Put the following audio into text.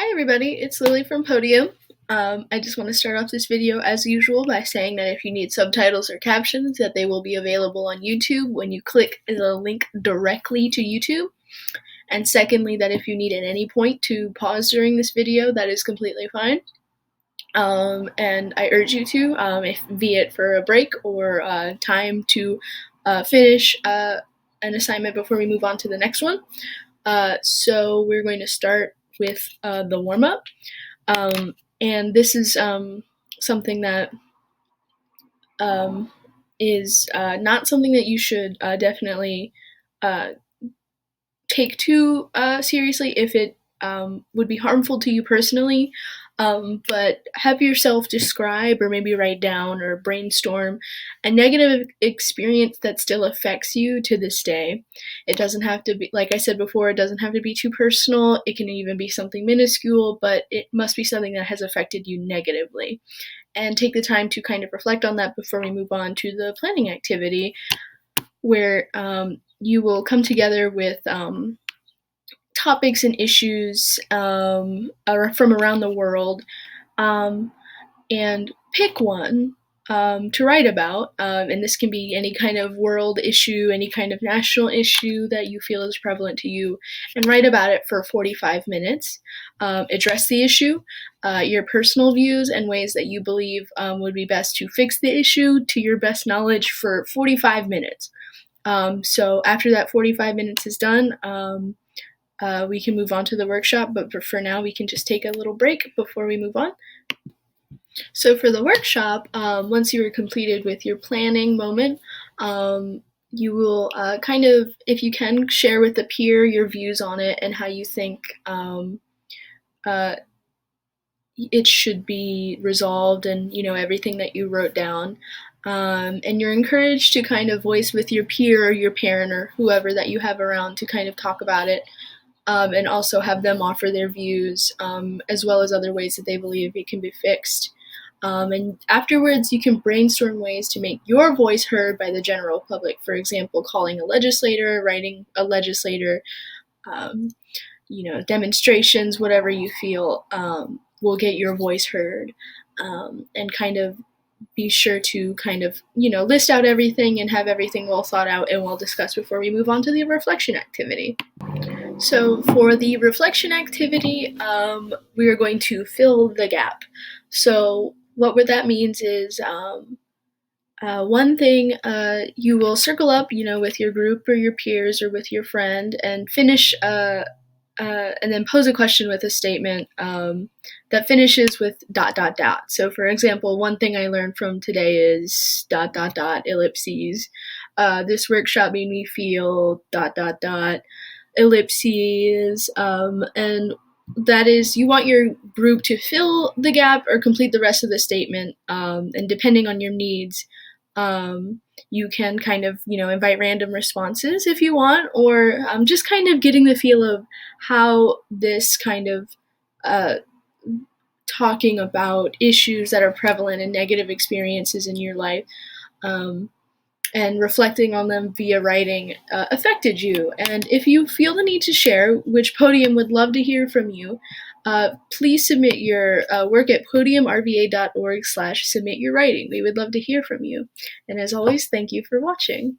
Hi everybody, it's Lily from Podium. I just want to start off this video as usual by saying that if you need subtitles or captions, that they will be available on YouTube when you click the link directly to YouTube. And secondly, that if you need at any point to pause during this video, that is completely fine. And I urge you to, be it for a break or time to finish an assignment before we move on to the next one. So we're going to start with the warm-up. And this is something that is not something that you should definitely take too seriously if it would be harmful to you personally. But have yourself describe or maybe write down or brainstorm a negative experience that still affects you to this day. It doesn't have to be, like I said before, it doesn't have to be too personal. It can even be something minuscule, but it must be something that has affected you negatively. And take the time to kind of reflect on that before we move on to the planning activity, where you will come together with topics and issues from around the world, and pick one to write about. And this can be any kind of world issue, any kind of national issue that you feel is prevalent to you, and write about it for 45 minutes. Address the issue, your personal views, and ways that you believe would be best to fix the issue to your best knowledge for 45 minutes. So after that 45 minutes is done, we can move on to the workshop, but for now we can just take a little break before we move on. So for the workshop, once you are completed with your planning moment, you will kind of, if you can, share with the peer your views on it and how you think it should be resolved, and everything that you wrote down. And you're encouraged to kind of voice with your peer or your parent or whoever that you have around to kind of talk about it. And also have them offer their views, as well as other ways that they believe it can be fixed. And afterwards, you can brainstorm ways to make your voice heard by the general public. For example, calling a legislator, writing a legislator, demonstrations, whatever you feel will get your voice heard. And kind of be sure to kind of, list out everything and have everything well thought out and well discussed before we move on to the reflection activity. So for the reflection activity, we are going to fill the gap. So what that means is one thing, you will circle up, with your group or your peers or with your friend and finish, and then pose a question with a statement that finishes with ... So for example, one thing I learned from today is ... ellipses. This workshop made me feel ... ellipses, and that is, you want your group to fill the gap or complete the rest of the statement, and depending on your needs, you can kind of, invite random responses if you want, or just kind of getting the feel of how this kind of talking about issues that are prevalent and negative experiences in your life, and reflecting on them via writing affected you. And if you feel the need to share, which Podium would love to hear from you, please submit your work at podiumrva.org/submityourwriting. We would love to hear from you. And as always, thank you for watching.